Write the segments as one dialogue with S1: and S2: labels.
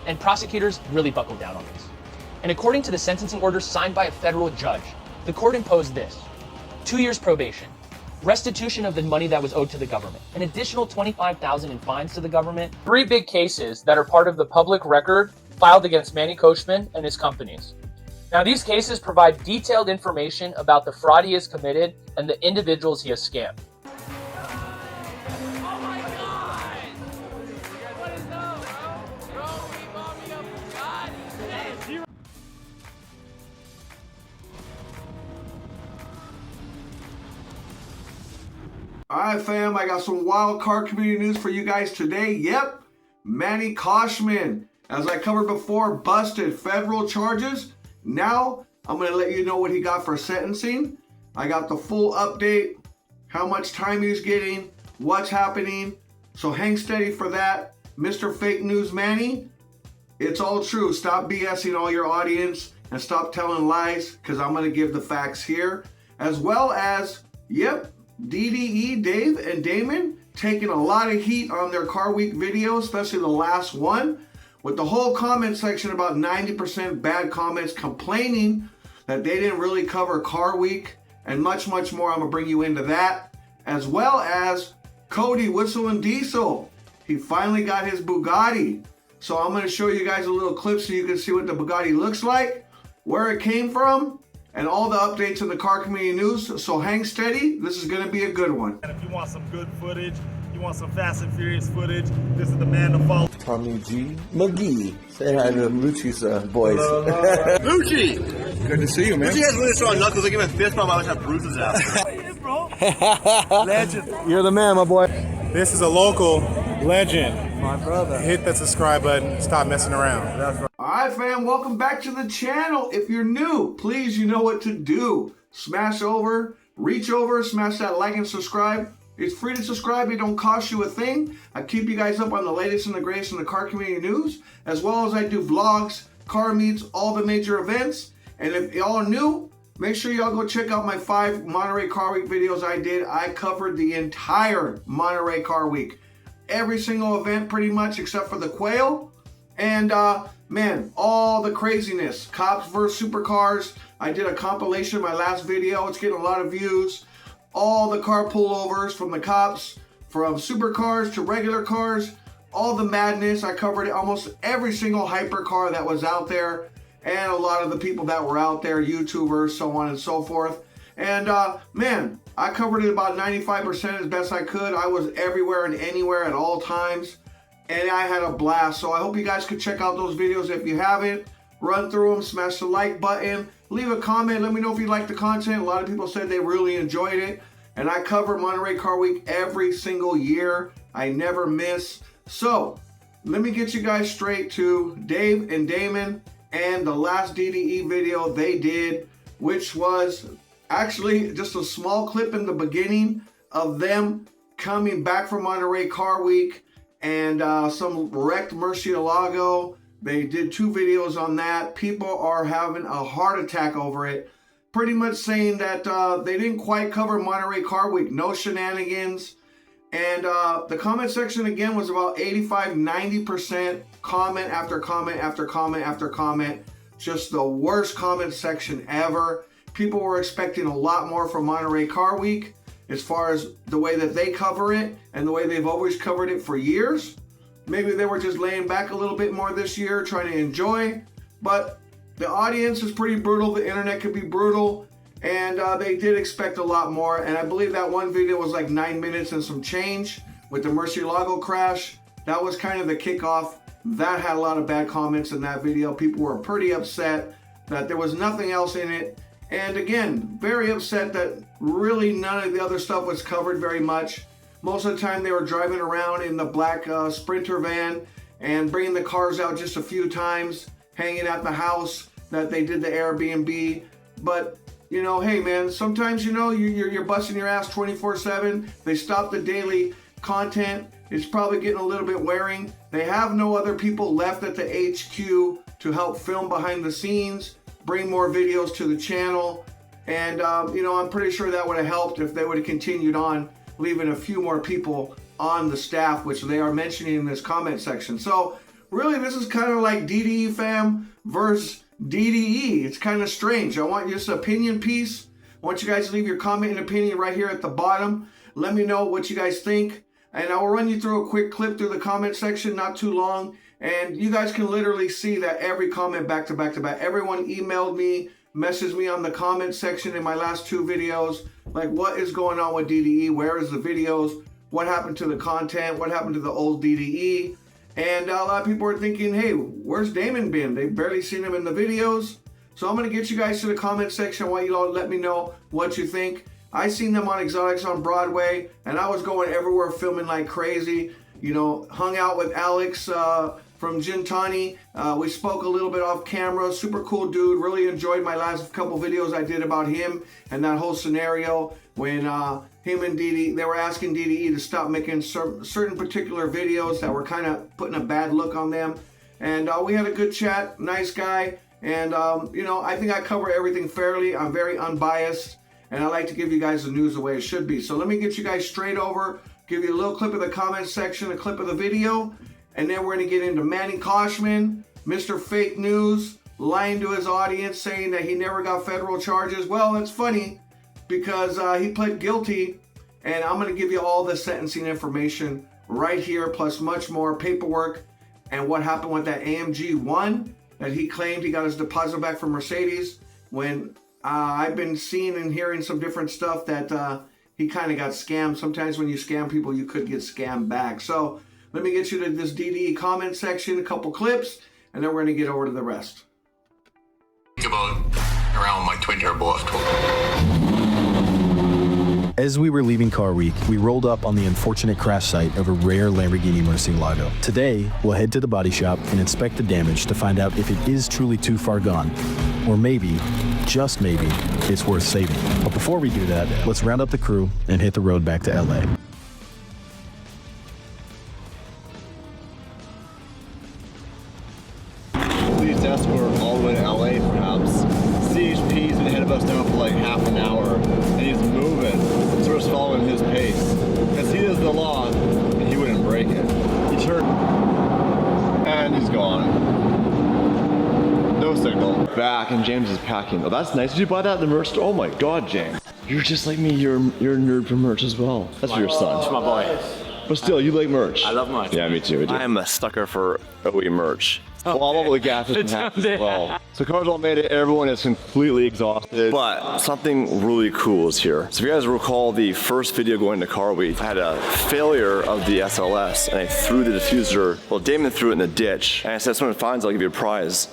S1: and prosecutors really buckled down on this. And according to the sentencing order signed by a federal judge, the court imposed this: 2 years probation, restitution of the money that was owed to the government, an additional $25,000 in fines to the government. 3 big cases that are part of the public record filed against Manny Khoshbin and his companies. Now, these cases provide detailed information about the fraud he has committed and the individuals he has scammed.
S2: Alright fam, I got some wild car community news for you guys today. Yep, Manny Khoshbin, as I covered before, busted federal charges. Now, I'm going to let you know what he got for sentencing. I got the full update, how much time he's getting, what's happening. So hang steady for that. Mr. Fake News Manny, it's all true. Stop BSing all your audience and stop telling lies, because I'm going to give the facts here. As well as, yep, DDE, Dave and Damon, taking a lot of heat on their Car Week video, especially the last one, with the whole comment section about 90% bad comments complaining that they didn't really cover Car Week, and much, much more. I'm going to bring you into that. As well as Cody, WhistlinDiesel. He finally got his Bugatti. So I'm going to show you guys a little clip so you can see what the Bugatti looks like, where it came from, and all the updates in the car community news. So hang steady. This is going to be a good one.
S3: And if you want some good footage, you want some Fast and Furious footage, this is the man to follow.
S4: Tommy G. McGee. Say hi to Lucci's boys.
S5: Lucci!
S4: Good to see you, man.
S5: Lucci has really strong knuckles. I give him a fist bump. I wish I had bruises after.
S3: Hey, bro. Legend.
S4: You're the man, my boy.
S3: This is a local legend.
S4: My brother.
S3: Hit that subscribe button. Stop messing around.
S4: That's right.
S2: Alright fam, welcome back to the channel. If you're new, please, you know what to do. Smash over, reach over, smash that like and subscribe. It's free to subscribe. It don't cost you a thing. I keep you guys up on the latest and the greatest in the car community news, as well as I do vlogs, car meets, all the major events. And if y'all are new, make sure y'all go check out my 5 Monterey Car Week videos I did. I covered the entire Monterey Car Week. Every single event pretty much except for the Quail. And man, all the craziness. Cops versus supercars. I did a compilation of my last video. It's getting a lot of views. All the car pullovers from the cops, from supercars to regular cars, all the madness. I covered almost every single hypercar that was out there, and a lot of the people that were out there, YouTubers, so on and so forth. And man, I covered it about 95% as best I could. I was everywhere and anywhere at all times, and I had a blast. So I hope you guys could check out those videos if you haven't. Run through them, smash the like button, leave a comment, let me know if you like the content. A lot of people said they really enjoyed it. And I cover Monterey Car Week every single year. I never miss. So, let me get you guys straight to Dave and Damon and the last DDE video they did, which was actually just a small clip in the beginning of them coming back from Monterey Car Week and some wrecked Murcielago. They did 2 videos on that. People are having a heart attack over it. Pretty much saying that they didn't quite cover Monterey Car Week. No shenanigans. And the comment section again was about 85-90% comment after comment after comment after comment. Just the worst comment section ever. People were expecting a lot more from Monterey Car Week as far as the way that they cover it and the way they've always covered it for years. Maybe they were just laying back a little bit more this year, trying to enjoy. But the audience is pretty brutal. The internet can be brutal. And they did expect a lot more. And I believe that one video was like 9 minutes and some change with the Murcielago crash. That was kind of the kickoff. That had a lot of bad comments in that video. People were pretty upset that there was nothing else in it. And again, very upset that really none of the other stuff was covered very much. Most of the time they were driving around in the black Sprinter van and bringing the cars out just a few times, hanging at the house that they did the Airbnb. But, you know, hey man, sometimes, you know, you're busting your ass 24/7. They stop the daily content. It's probably getting a little bit wearing. They have no other people left at the HQ to help film behind the scenes, bring more videos to the channel. And, you know, I'm pretty sure that would have helped if they would have continued on, leaving a few more people on the staff, which they are mentioning in this comment section. So really, this is kind of like DDE fam versus DDE. It's kind of strange. I want just an opinion piece. I want you guys to leave your comment and opinion right here at the bottom. Let me know what you guys think. And I will run you through a quick clip through the comment section, not too long. And you guys can literally see that every comment back to back to back. Everyone emailed me, messaged me on the comment section in my last 2 videos. Like, what is going on with DDE? Where is the videos? What happened to the content? What happened to the old DDE? And a lot of people are thinking, hey, where's Damon been? They've barely seen him in the videos. So I'm going to get you guys to the comment section. I want you all to let me know what you think. I seen them on Exotics on Broadway, and I was going everywhere filming like crazy. You know, hung out with Alex from Gintani. We spoke a little bit off camera. Super cool dude. Really enjoyed my last couple videos I did about him and that whole scenario when him and DDE, they were asking DDE to stop making certain particular videos that were kind of putting a bad look on them. And we had a good chat. Nice guy. And, you know, I think I cover everything fairly. I'm very unbiased. And I like to give you guys the news the way it should be. So let me get you guys straight over, give you a little clip of the comment section, a clip of the video, and then we're going to get into Manny Khoshbin, Mr. Fake News, lying to his audience, saying that he never got federal charges. Well, it's funny because he pled guilty, and I'm going to give you all the sentencing information right here, plus much more paperwork and what happened with that AMG 1 that he claimed he got his deposit back from Mercedes when I've been seeing and hearing some different stuff that he kind of got scammed. Sometimes when you scam people, you could get scammed back. So let me get you to this DDE comment section, a couple clips, and then we're going to get over to the rest.
S6: Think about around my twin turbo F12.
S7: As we were leaving Car Week, we rolled up on the unfortunate crash site of a rare Lamborghini Murcielago. Today, we'll head to the body shop and inspect the damage to find out if it is truly too far gone, or maybe, just maybe, it's worth saving. But before we do that, let's round up the crew and hit the road back to LA.
S5: Police escort all the way to LA, perhaps. CHP's been ahead of us now for like half an hour, and he's moving. So we're just following his pace. Because he does the law, and he wouldn't break it. He turned, and he's gone. No signal. Back, and James is packing. Oh, that's nice. Did you buy that at the merch store? Oh my God, James. You're just like me. You're a nerd for merch as well. That's for your son.
S8: It's my boy.
S5: But still, you like merch.
S8: I love merch.
S5: Yeah, me too. I am a sucker for OE merch. Well, I'm all the gases and hats as well. So cars all made it. Everyone is completely exhausted. But something really cool is here. So if you guys recall the first video going to Car Week, I had a failure of the SLS and I threw the diffuser. Well, Damon threw it in the ditch. And I said, if someone finds it, I'll give you a prize.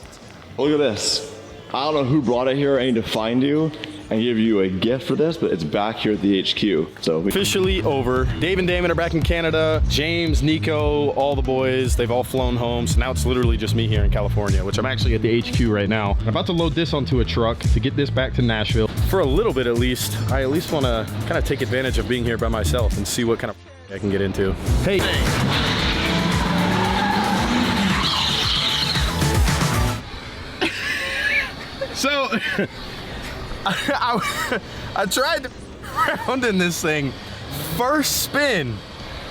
S5: Look at this. I don't know who brought it here. I need to find you and give you a gift for this, but it's back here at the HQ. So
S9: officially over. Dave and Damon are back in Canada. James, Nico, all the boys, they've all flown home. So now it's literally just me here in California, which I'm actually at the HQ right now. I'm about to load this onto a truck to get this back to Nashville. For a little bit at least, I at least want to kind of take advantage of being here by myself and see what kind of I can get into. Hey. So, I tried to round in this thing. First spin,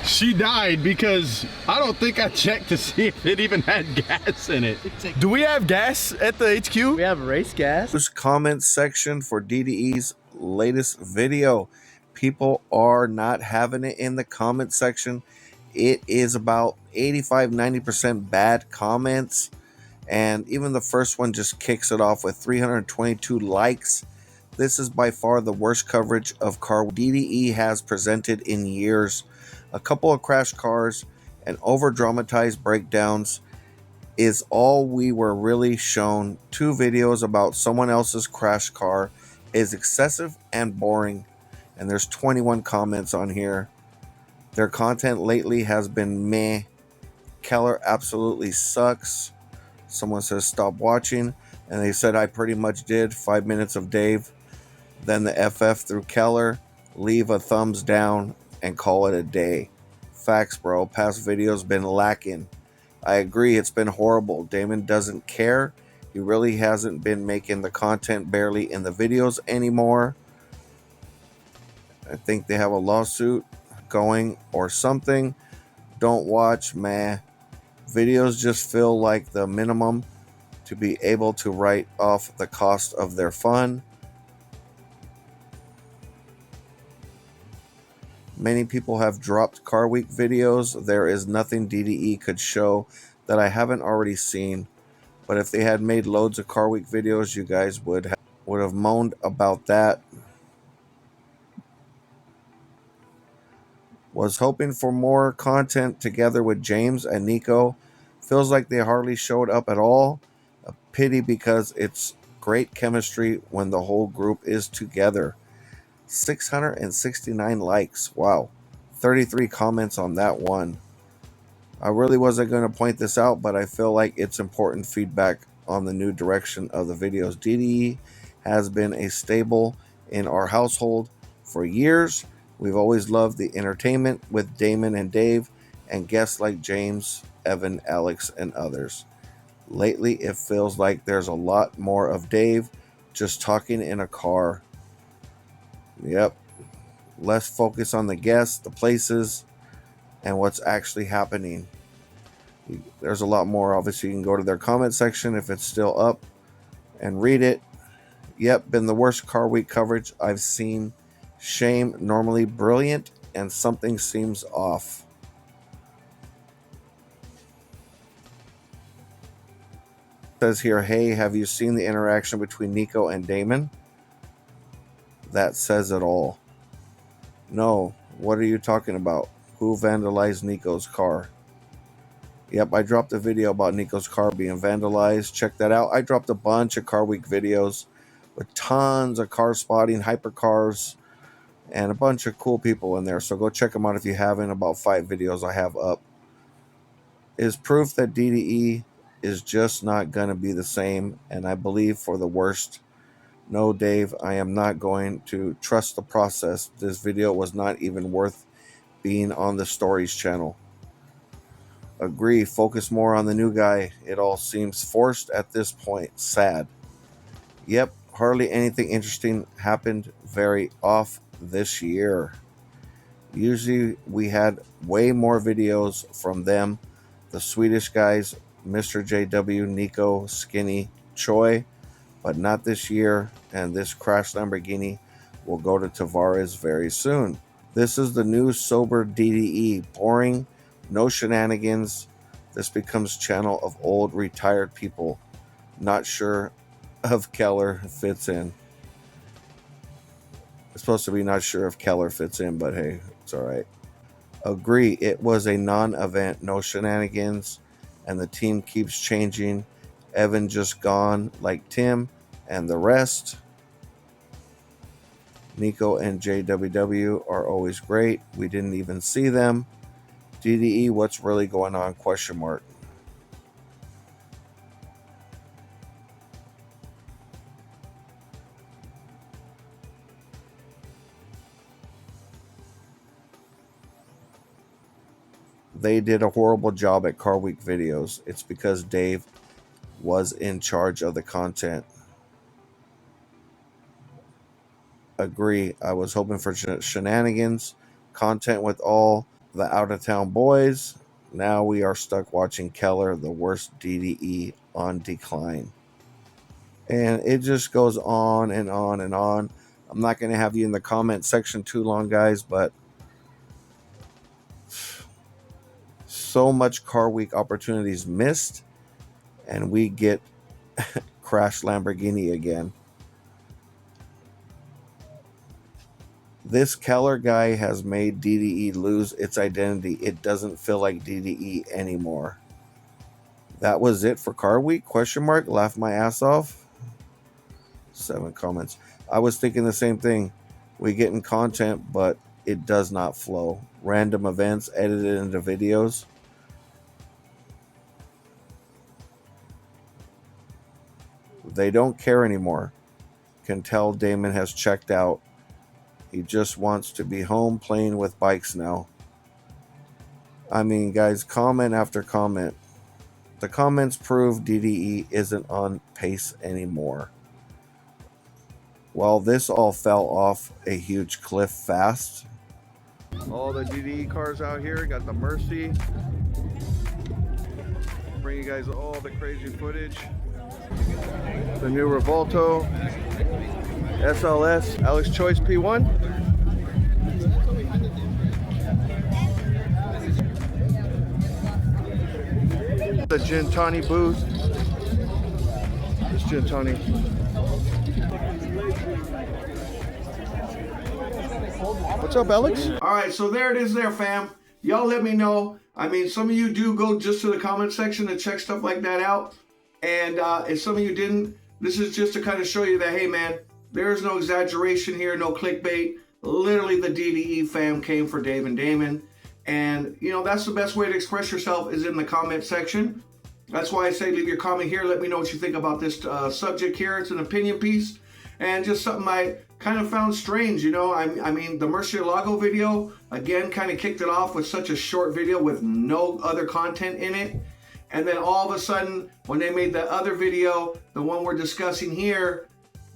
S9: she died because I don't think I checked to see if it even had gas in it. Do we have gas at the HQ?
S4: We have race gas. This comment section for DDE's latest video. People are not having it in the comment section. It is about 85-90% bad comments. And even the first one just kicks it off with 322 likes. This is by far the worst coverage of car DDE has presented in years. A couple of crash cars and over-dramatized breakdowns is all we were really shown. 2 videos about someone else's crash car is excessive and boring. And there's 21 comments on here. Their content lately has been meh. Keller absolutely sucks. Someone says stop watching, and they said I pretty much did. 5 minutes of Dave, then the FF through Keller, leave a thumbs down and call it a day. Facts, bro. Past videos been lacking. I agree, it's been horrible. Damon doesn't care. He really hasn't been making the content barely in the videos anymore. I think they have a lawsuit going or something. Don't watch, meh. Videos just feel like the minimum to be able to write off the cost of their fun. Many people have dropped Car Week videos. There is nothing DDE could show that I haven't already seen. But if they had made loads of Car Week videos, you guys would have moaned about that. Was hoping for more content together with James and Nico. Feels like they hardly showed up at all. A pity because it's great chemistry when the whole group is together. 669 likes. Wow. 33 comments on that one. I really wasn't going to point this out, but I feel like it's important feedback on the new direction of the videos. DDE has been a staple in our household for years. We've always loved the entertainment with Damon and Dave and guests like James, Evan, Alex, and others. Lately, it feels like there's a lot more of Dave just talking in a car. Yep. Less focus on the guests, the places, and what's actually happening. There's a lot more. Obviously, you can go to their comment section if it's still up and read it. Yep, been the worst Car Week coverage I've seen. Shame, normally brilliant, and something seems off. It says here, hey, have you seen the interaction between Nico and Damon? That says it all. No, what are you talking about? Who vandalized Nico's car? Yep, I dropped a video about Nico's car being vandalized. Check that out. I dropped a bunch of Car Week videos with tons of car spotting, hypercars, and a bunch of cool people in there. So go check them out if you haven't. About 5 videos I have up. Is proof that DDE is just not going to be the same, and I believe for the worst. No, Dave, I am not going to trust the process. This video was not even worth being on the Stories channel. Agree, focus more on the new guy. It all seems forced at this point. Sad. Yep, hardly anything interesting happened very off this year. Usually we had way more videos from them. The Swedish guys, Mr. JW, Nico, Skinny, Choi, but not this year, and this crashed Lamborghini will go to Tavares very soon. This is the new sober DDE. Boring, no shenanigans. This becomes channel of old retired people. Not sure if Keller fits in. It's supposed to be not sure if Keller fits in, but hey, it's all right. Agree, it was a non-event, no shenanigans, and the team keeps changing. Evan just gone like Tim and the rest. Nico and JWW are always great. We didn't even see them. DDE, what's really going on? Question mark. They did a horrible job at Car Week videos. It's because Dave was in charge of the content. Agree. I was hoping for shenanigans, content with all the out-of-town boys. Now we are stuck watching Keller, the worst DDE on decline. And it just goes on and on and on. I'm not going to have you in the comment section too long, guys, but so much Car Week opportunities missed, and we get Crash Lamborghini again. This Keller guy has made DDE lose its identity. It doesn't feel like DDE anymore. That was it for Car Week? Question mark. Laugh my ass off. 7 comments. I was thinking the same thing. We getting content, but it does not flow. Random events edited into videos. They don't care anymore. Can tell Damon has checked out. He just wants to be home playing with bikes now. I mean, guys, comment after comment. The comments prove DDE isn't on pace anymore. Well, this all fell off a huge cliff fast. All the DDE cars out here. Got the Mercy.
S2: bring you guys all the crazy footage. The new Revolto SLS Alex Choice P1. The Gin Tawny booth. This Gin Tawny. What's up, Alex? All right, so there it is there, fam. Y'all let me know. I mean, some of you do go just to the comment section to check stuff like that out. And if some of you didn't, this is just to kind of show you that, hey, man, there is no exaggeration here, no clickbait. Literally, the DDE fam came for Dave and Damon. And, you know, that's the best way to express yourself is in the comment section. That's why I say leave your comment here. Let me know what you think about this subject here. It's an opinion piece. And just something I kind of found strange, you know. I mean, the Murcielago video, again, kind of kicked it off with such a short video with no other content in it. And then all of a sudden, when they made the other video, the one we're discussing here,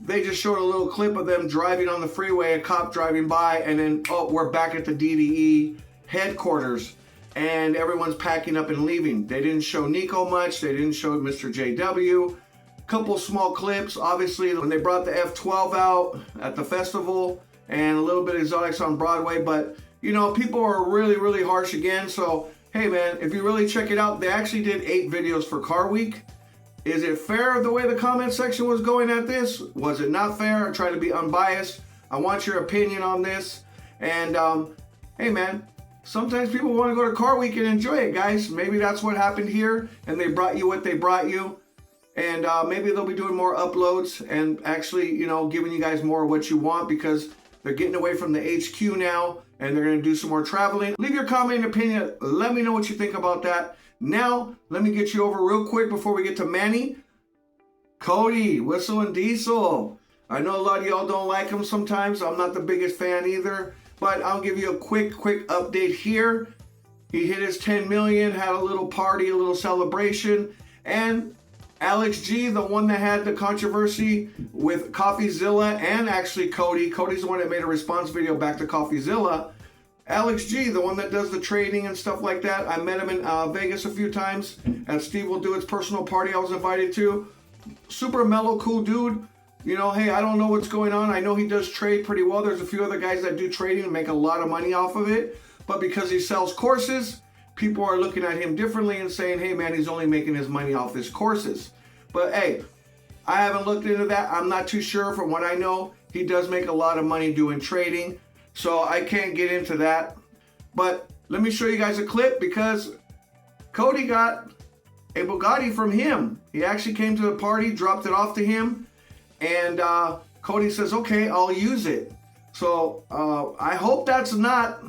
S2: they just showed a little clip of them driving on the freeway, a cop driving by, and then, oh, we're back at the DDE headquarters. And everyone's packing up and leaving. They didn't show Nico much. They didn't show Mr. JW. Couple small clips, obviously, when they brought the F12 out at the festival and a little bit of exotics on Broadway. But, you know, people are really, really harsh again. So, hey, man, if you really check it out, they actually did 8 videos for Car Week. Is it fair the way the comment section was going at this? Was it not fair? I try to be unbiased. I want your opinion on this. And, hey, man, sometimes people want to go to Car Week and enjoy it, guys. Maybe that's what happened here, and they brought you what they brought you. And maybe they'll be doing more uploads and actually, you know, giving you guys more of what you want because they're getting away from the HQ now and they're going to do some more traveling. Leave your comment and opinion. Let me know what you think about that. Now, let me get you over real quick before we get to Manny. Cody, WhistlinDiesel. I know a lot of y'all don't like him sometimes. I'm not the biggest fan either. But I'll give you a quick update here. He hit his 10 million, had a little party, a little celebration. And Alex G, the one that had the controversy with CoffeeZilla and actually Cody. Cody's the one that made a response video back to CoffeeZilla. Alex G, the one that does the trading and stuff like that. I met him in Vegas a few times at Steve Will Do It's personal party I was invited to. Super mellow, cool dude. You know, hey, I don't know what's going on. I know he does trade pretty well. There's a few other guys that do trading and make a lot of money off of it. But because he sells courses, people are looking at him differently and saying, hey, man, he's only making his money off his courses. But, hey, I haven't looked into that. I'm not too sure. From what I know, he does make a lot of money doing trading. So I can't get into that. But let me show you guys a clip because Cody got a Bugatti from him. He actually came to the party, dropped it off to him. And Cody says, okay, I'll use it. So I hope that's not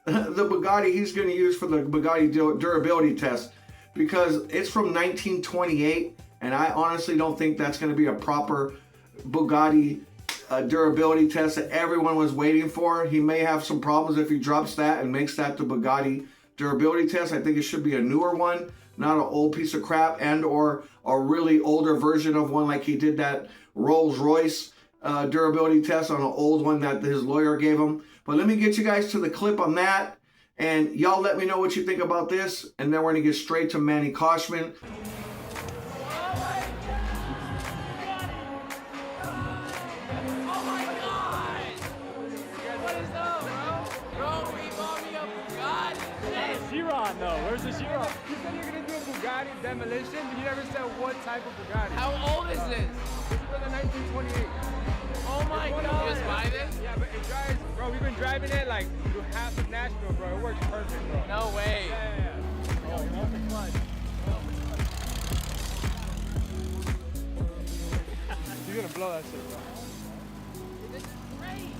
S2: the Bugatti he's going to use for the Bugatti durability test because it's from 1928 and I honestly don't think that's going to be a proper Bugatti durability test that everyone was waiting for. He may have some problems if he drops that and makes that the Bugatti durability test. I think it should be a newer one, not an old piece of crap and or a really older version of one like he did that Rolls Royce durability test on an old one that his lawyer gave him. But let me get you guys to the clip on that. And y'all let me know what you think about this. And then we're going to get straight to Manny Khoshbin.
S8: Where's the Chiron? You said you're gonna do a Bugatti demolition, but you never said what type of Bugatti.
S10: How old is this?
S8: This is for the 1928.
S10: Oh my god. You just buy this?
S8: Yeah, but it drives, bro, we've been driving it like through half of Nashville, bro. It works perfect, bro.
S10: No way.
S8: Yeah. Oh, you're off the clutch. You're gonna blow that shit, bro.
S10: This is great.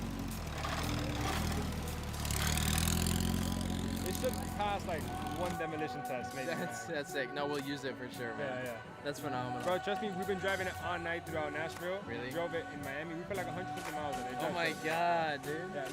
S8: It should pass like one demolition test, maybe.
S10: That's sick. No, we'll use it for sure, man.
S8: Yeah.
S10: That's phenomenal.
S8: Bro, trust me, we've been driving it all night throughout Nashville.
S10: Really?
S8: We drove it in Miami. We put like 150 miles on it.
S10: Oh my god, dude.
S8: Yeah.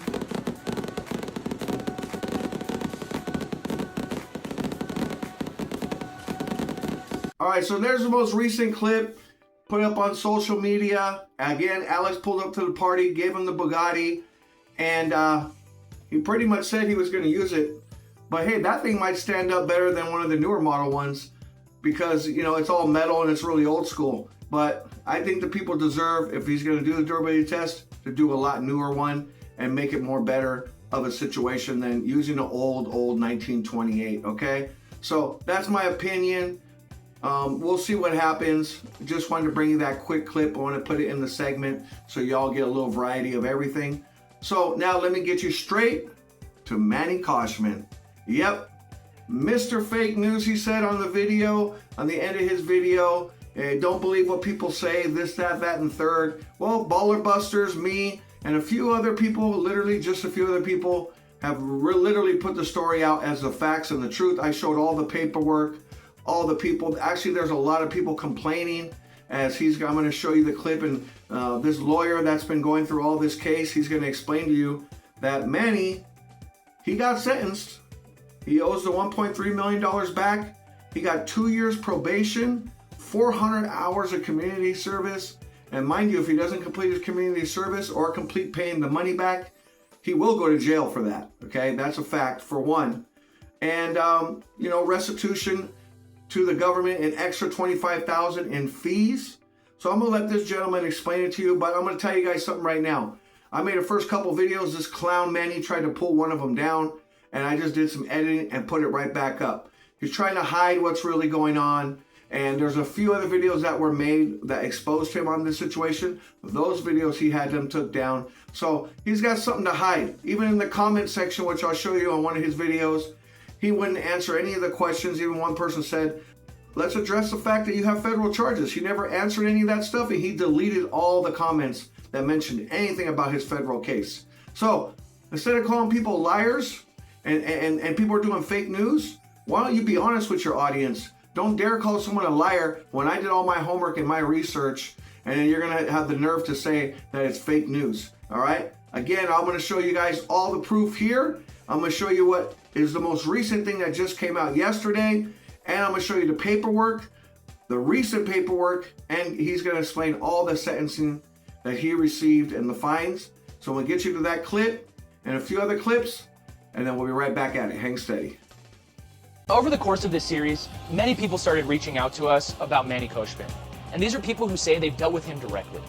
S2: All right, so there's the most recent clip put up on social media. Again, Alex pulled up to the party, gave him the Bugatti, and he pretty much said he was going to use it. But hey, that thing might stand up better than one of the newer model ones because, you know, it's all metal and it's really old school. But I think the people deserve, if he's going to do the durability test, to do a lot newer one and make it more better of a situation than using an old 1928, okay? So that's my opinion. We'll see what happens. Just wanted to bring you that quick clip. I want to put it in the segment so y'all get a little variety of everything. So now let me get you straight to Manny Khoshbin. Yep, Mr. Fake News, he said on the video, on the end of his video, don't believe what people say, this, that, and third. Well, Baller Busters, me, and a few other people, literally just a few other people, have literally put the story out as the facts and the truth. I showed all the paperwork, all the people. Actually, there's a lot of people complaining as I'm going to show you the clip, and this lawyer that's been going through all this case, he's going to explain to you that Manny, he got sentenced. He owes the $1.3 million back. He got 2 years probation, 400 hours of community service. And mind you, if he doesn't complete his community service or complete paying the money back, he will go to jail for that. Okay, that's a fact for one. And, you know, restitution to the government, an extra $25,000 in fees. So I'm gonna let this gentleman explain it to you, but I'm gonna tell you guys something right now. I made the first couple videos, this clown Manny tried to pull one of them down, and I just did some editing and put it right back up. He's trying to hide what's really going on, and there's a few other videos that were made that exposed him on this situation. Those videos he had them took down. So he's got something to hide. Even in the comment section, which I'll show you on one of his videos, he wouldn't answer any of the questions. Even one person said, let's address the fact that you have federal charges. He never answered any of that stuff, and he deleted all the comments that mentioned anything about his federal case. So instead of calling people liars and people are doing fake news, why don't you be honest with your audience? Don't dare call someone a liar when I did all my homework and my research, and then you're gonna have the nerve to say that it's fake news, all right? Again, I'm gonna show you guys all the proof here. I'm gonna show you what is the most recent thing that just came out yesterday, and I'm gonna show you the paperwork, the recent paperwork, and he's gonna explain all the sentencing that he received and the fines. So I'm gonna get you to that clip and a few other clips, and then we'll be right back at it. Hang steady.
S1: Over the course of this series, many people started reaching out to us about Manny Khoshbin, and these are people who say they've dealt with him directly.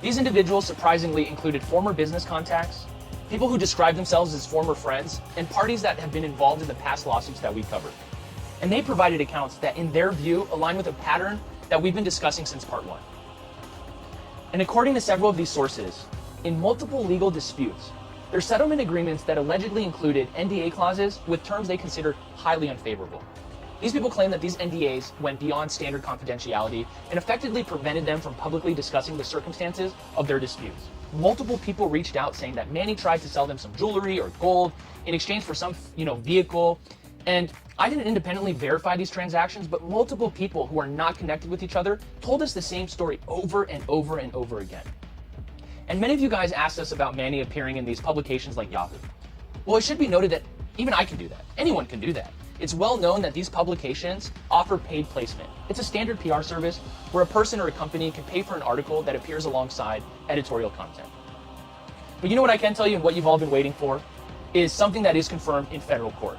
S1: These individuals surprisingly included former business contacts, people who describe themselves as former friends, and parties that have been involved in the past lawsuits that we covered. And they provided accounts that, in their view, align with a pattern that we've been discussing since part 1. And according to several of these sources, in multiple legal disputes, their settlement agreements that allegedly included NDA clauses with terms they considered highly unfavorable. These people claim that these NDAs went beyond standard confidentiality and effectively prevented them from publicly discussing the circumstances of their disputes. Multiple people reached out saying that Manny tried to sell them some jewelry or gold in exchange for some, vehicle. And I didn't independently verify these transactions, but multiple people who are not connected with each other told us the same story over and over and over again. And many of you guys asked us about Manny appearing in these publications like Yahoo. Well, it should be noted that even I can do that. Anyone can do that. It's well known that these publications offer paid placement. It's a standard PR service where a person or a company can pay for an article that appears alongside editorial content. But you know what I can tell you, and what you've all been waiting for, is something that is confirmed in federal court.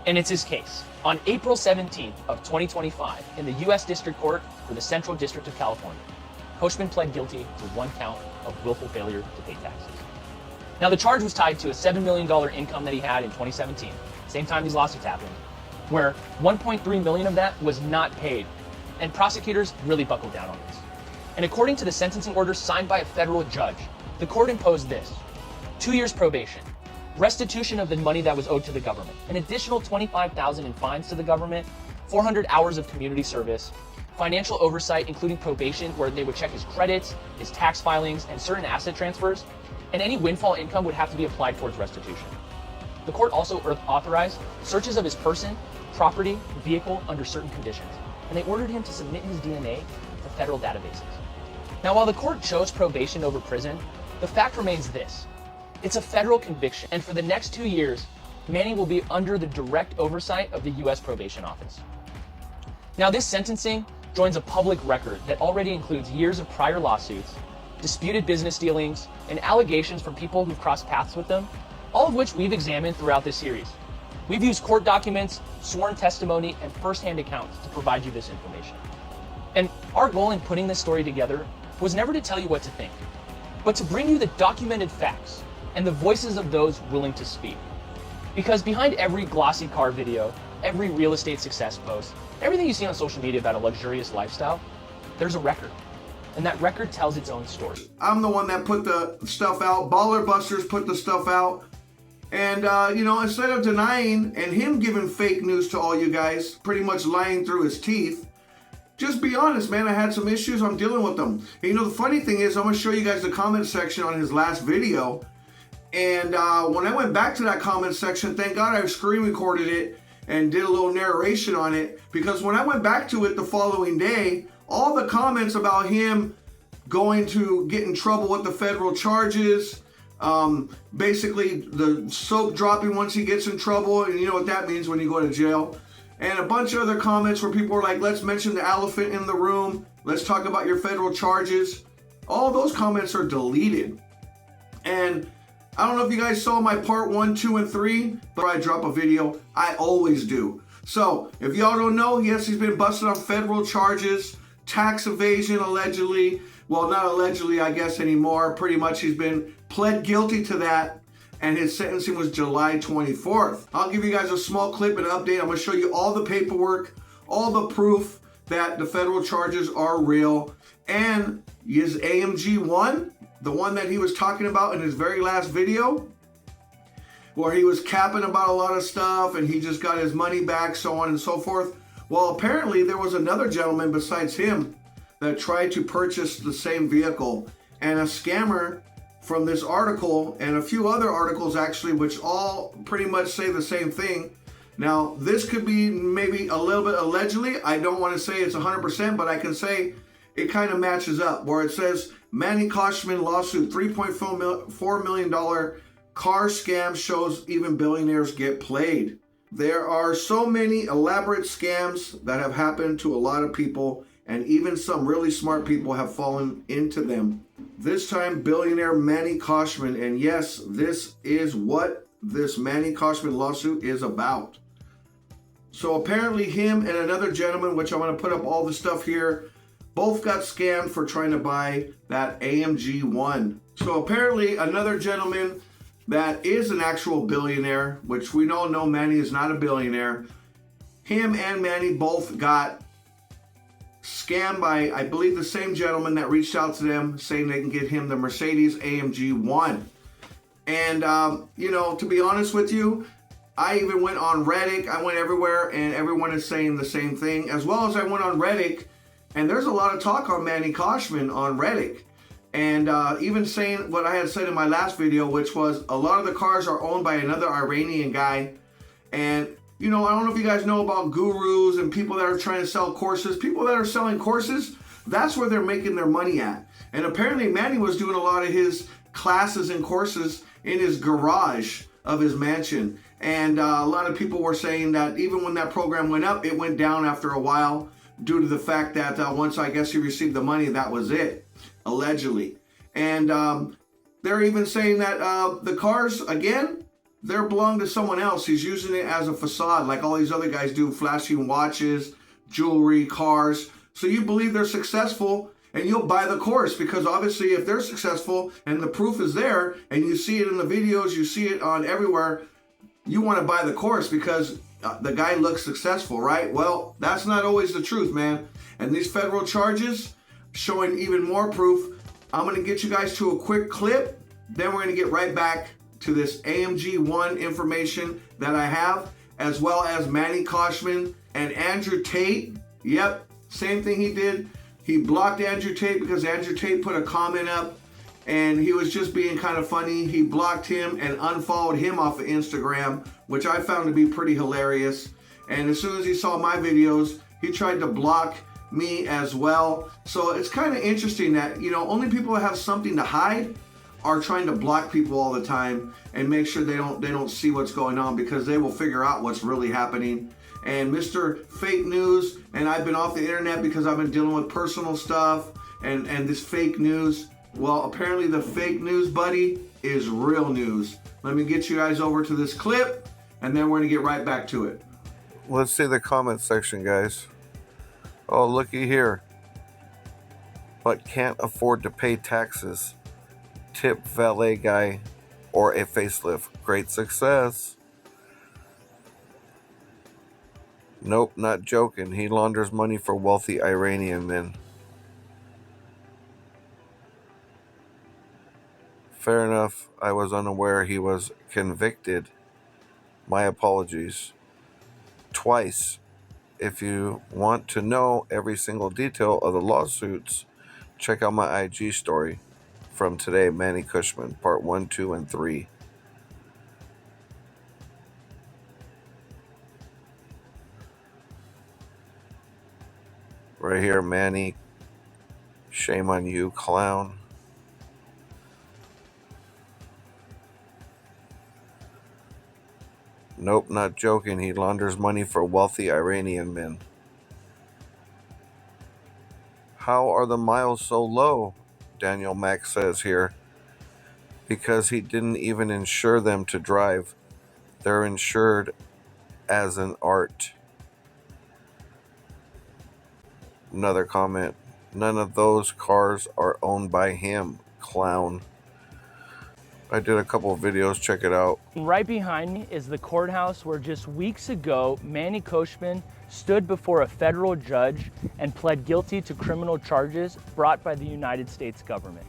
S1: And it's his case. On April 17th of 2025, in the U.S. District Court for the Central District of California, Khoshbin pled guilty to 1 count of willful failure to pay taxes. Now, the charge was tied to a $7 million income that he had in 2017, same time these lawsuits happened, where $1.3 million of that was not paid, and prosecutors really buckled down on this. And according to the sentencing order signed by a federal judge, the court imposed this: 2 years probation, restitution of the money that was owed to the government, an additional $25,000 in fines to the government, 400 hours of community service, financial oversight, including probation, where they would check his credits, his tax filings, and certain asset transfers, and any windfall income would have to be applied towards restitution. The court also authorized searches of his person, property, vehicle under certain conditions, and they ordered him to submit his DNA to federal databases. Now, while the court chose probation over prison, the fact remains this: it's a federal conviction, and for the next 2 years, Manny will be under the direct oversight of the U.S. Probation Office. Now, this sentencing joins a public record that already includes years of prior lawsuits, disputed business dealings, and allegations from people who've crossed paths with them, all of which we've examined throughout this series. We've used court documents, sworn testimony, and first-hand accounts to provide you this information. And our goal in putting this story together was never to tell you what to think, but to bring you the documented facts and the voices of those willing to speak. Because behind every glossy car video, every real estate success post, everything you see on social media about a luxurious lifestyle, there's a record. And that record tells its own story.
S2: I'm the one that put the stuff out. Baller Busters put the stuff out. And, you know, instead of denying and him giving fake news to all you guys, pretty much lying through his teeth, just be honest, man. I had some issues. I'm dealing with them. And, you know, the funny thing is, I'm going to show you guys the comment section on his last video. And when I went back to that comment section, thank God I screen recorded it and did a little narration on it. Because when I went back to it the following day, all the comments about him going to get in trouble with the federal charges, basically the soap dropping once he gets in trouble, and you know what that means when you go to jail, and a bunch of other comments where people were like, let's mention the elephant in the room, let's talk about your federal charges. All those comments are deleted. And I don't know if you guys saw my part 1, 2, and 3, but I drop a video. I always do. So if y'all don't know, yes, he's been busted on federal charges, tax evasion allegedly. Well, not allegedly, I guess, anymore. Pretty much he's been pled guilty to that, and his sentencing was July 24th. I'll give you guys a small clip and update. I'm going to show you all the paperwork, all the proof that the federal charges are real, and his AMG 1, the one that he was talking about in his very last video, where he was capping about a lot of stuff and he just got his money back, so on and so forth. Well, apparently there was another gentleman besides him that tried to purchase the same vehicle, and a scammer from this article and a few other articles actually, which all pretty much say the same thing. Now, this could be maybe a little bit allegedly. I don't want to say it's 100%, but I can say it kind of matches up, where it says Manny Khoshbin lawsuit, $3.4 million car scam shows even billionaires get played. There are so many elaborate scams that have happened to a lot of people, and even some really smart people have fallen into them. This time, billionaire Manny Khoshbin, and yes, this is what this Manny Khoshbin lawsuit is about. So apparently him and another gentleman, which I'm going to put up all the stuff here, both got scammed for trying to buy that AMG 1. So apparently another gentleman that is an actual billionaire, which we all know Manny is not a billionaire, him and Manny both got scammed by, I believe, the same gentleman that reached out to them saying they can get him the Mercedes AMG 1. And, you know, to be honest with you, I even went on Reddit. I went everywhere, and everyone is saying the same thing, as well as I went on Reddit, and there's a lot of talk on Manny Khoshbin on Reddit. And even saying what I had said in my last video, which was a lot of the cars are owned by another Iranian guy. And, you know, I don't know if you guys know about gurus and people that are trying to sell courses. People that are selling courses, that's where they're making their money at. And apparently Manny was doing a lot of his classes and courses in his garage of his mansion. And a lot of people were saying that even when that program went up, it went down after a while due to the fact that once I guess he received the money, that was it. Allegedly. And they're even saying that the cars, again, they're belong to someone else. He's using it as a facade like all these other guys do, flashing watches, jewelry, cars. So you believe they're successful and you'll buy the course, because obviously if they're successful and the proof is there and you see it in the videos, you see it on everywhere, you want to buy the course because the guy looks successful, right? Well, that's not always the truth, man. And these federal charges showing even more proof. I'm going to get you guys to a quick clip. Then we're going to get right back to this AMG 1 information that I have, as well as Manny Khoshbin and Andrew Tate. Yep, same thing he did. He blocked Andrew Tate because Andrew Tate put a comment up and he was just being kind of funny. He blocked him and unfollowed him off of Instagram, which I found to be pretty hilarious. And as soon as he saw my videos, he tried to block me as well. So it's kind of interesting that, you know, only people that have something to hide are trying to block people all the time and make sure they don't see what's going on, because they will figure out what's really happening. And Mr. Fake News, and I've been off the internet because I've been dealing with personal stuff and this fake news. Well, apparently the fake news, buddy, is real news. Let me get you guys over to this clip and then we're gonna get right back to it.
S4: Let's see the comment section, guys. Oh, looky here. But can't afford to pay taxes. Tip valet guy or a facelift. Great success. Nope, not joking. He launders money for wealthy Iranian men. Fair enough. I was unaware he was convicted. My apologies. Twice. If you want to know every single detail of the lawsuits, check out my IG story from today, Manny Khoshbin, part 1, 2, and 3. Right here, Manny. Shame on you, clown. Nope, not joking. He launders money for wealthy Iranian men. How are the miles so low? Daniel Mack says here. Because he didn't even insure them to drive. They're insured as an art. Another comment. None of those cars are owned by him, clown. I did a couple of videos, check it out.
S1: Right behind me is the courthouse where just weeks ago, Manny Khoshbin stood before a federal judge and pled guilty to criminal charges brought by the United States government.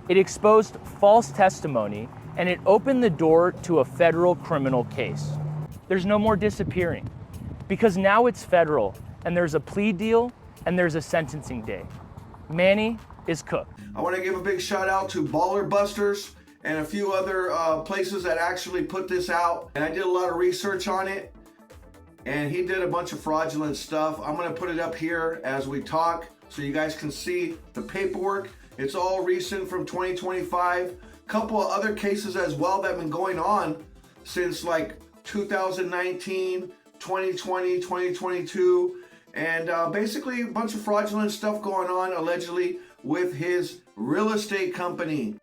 S1: It exposed false testimony and it opened the door to a federal criminal case. There's no more disappearing because now it's federal and there's a plea deal and there's a sentencing day. Manny is cooked.
S2: I want to give a big shout out to Baller Busters and a few other places that actually put this out. And I did a lot of research on it, and he did a bunch of fraudulent stuff. I'm gonna put it up here as we talk so you guys can see the paperwork. It's all recent from 2025. Couple of other cases as well that have been going on since like 2019, 2020, 2022. And basically a bunch of fraudulent stuff going on allegedly with his real estate company.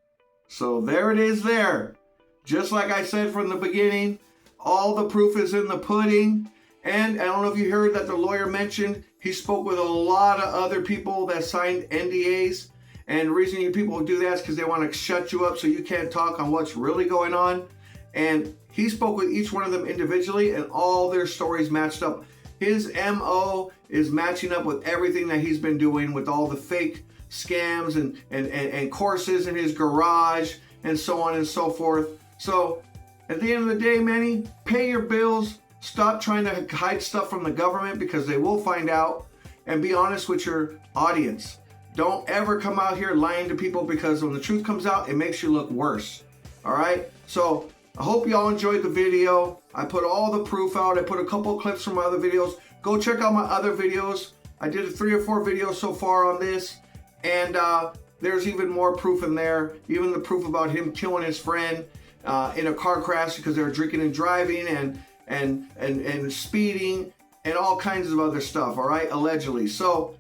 S2: So there it is there. Just like I said from the beginning, all the proof is in the pudding. And I don't know if you heard that the lawyer mentioned he spoke with a lot of other people that signed NDAs. And the reason you people do that is because they want to shut you up so you can't talk on what's really going on. And he spoke with each one of them individually and all their stories matched up. His MO is matching up with everything that he's been doing with all the fake scams and courses in his garage and so on and so forth. So at the end of the day, Manny, pay your bills. Stop trying to hide stuff from the government because they will find out, and be honest with your audience. Don't ever come out here lying to people because when the truth comes out, it makes you look worse. All right? So I hope y'all enjoyed the video. I put all the proof out. I put a couple of clips from my other videos. Go check out my other videos. I did 3 or 4 videos so far on this. And there's even more proof in there. Even the proof about him killing his friend in a car crash because they were drinking and driving and speeding and all kinds of other stuff, all right? Allegedly. So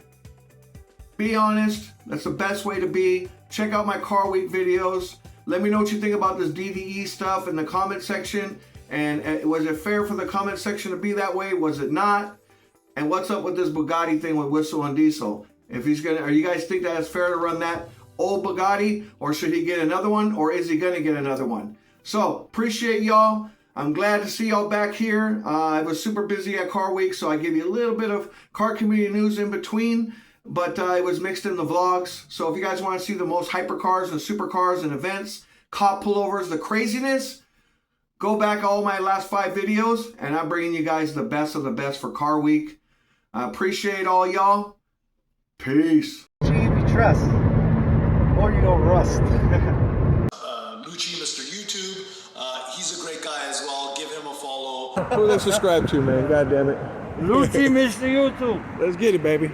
S2: be honest. That's the best way to be. Check out my Car Week videos. Let me know what you think about this DDE stuff in the comment section. And was it fair for the comment section to be that way? Was it not? And what's up with this Bugatti thing with Whistle and Diesel? If he's gonna, or you guys think that it's fair to run that old Bugatti, or should he get another one, or is he gonna get another one? So appreciate y'all. I'm glad to see y'all back here. I was super busy at Car Week, so I gave you a little bit of car community news in between, but it was mixed in the vlogs. So if you guys want to see the most hypercars and supercars and events, cop pullovers, the craziness, go back all my last 5 videos, and I'm bringing you guys the best of the best for Car Week. I appreciate all y'all. Peace.
S8: You trust, or you don't rust.
S11: Lucci, Mr. YouTube, he's a great guy as well. Give him a follow.
S12: Who they subscribe to, man? God damn it.
S8: Lucci, Mr. YouTube.
S12: Let's get it, baby.